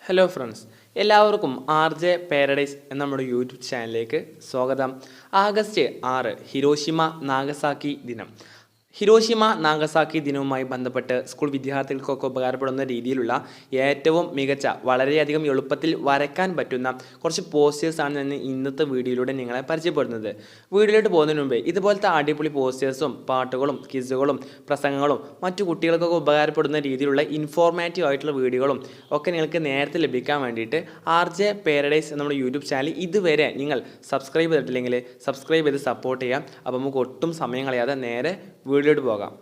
Hello friends, എല്ലാവർക്കും RJ paradise എന്ന നമ്മുടെ യൂട്യൂബ് ചാനലിലേക്ക് സ്വാഗതം. ആഗസ്റ്റ് 6 ഹിരോഷിമ നാഗസാക്കി ദിനം. ഹിരോഷിമ നാഗസാക്കി ദിനവുമായി ബന്ധപ്പെട്ട് സ്കൂൾ വിദ്യാർത്ഥികൾക്കൊക്കെ ഉപകാരപ്പെടുന്ന രീതിയിലുള്ള ഏറ്റവും മികച്ച വളരെയധികം എളുപ്പത്തിൽ വരയ്ക്കാൻ പറ്റുന്ന കുറച്ച് പോസ്റ്റേഴ്സാണ് ഞാൻ ഇന്നത്തെ വീഡിയോയിലൂടെ നിങ്ങളെ പരിചയപ്പെടുന്നത്. വീഡിയോയിലോട്ട് പോകുന്നതിന് മുമ്പേ ഇതുപോലത്തെ അടിപൊളി പോസ്റ്റേഴ്സും പാട്ടുകളും ക്വിസുകളും പ്രസംഗങ്ങളും മറ്റു കുട്ടികൾക്കൊക്കെ ഉപകാരപ്പെടുന്ന രീതിയിലുള്ള ഇൻഫോർമാറ്റീവ് ആയിട്ടുള്ള വീഡിയോകളും ഒക്കെ നിങ്ങൾക്ക് നേരത്തെ ലഭിക്കാൻ വേണ്ടിയിട്ട് RJ പാരഡൈസ് നമ്മുടെ യൂട്യൂബ് ചാനൽ ഇതുവരെ നിങ്ങൾ സബ്സ്ക്രൈബ് ചെയ്തിട്ടില്ലെങ്കിൽ സബ്സ്ക്രൈബ് ചെയ്ത് സപ്പോർട്ട് ചെയ്യാം. അപ്പോൾ നമുക്ക് ഒട്ടും സമയം കളയാതെ നേരെ വീഡിയോയിലോട്ട് പോകാം.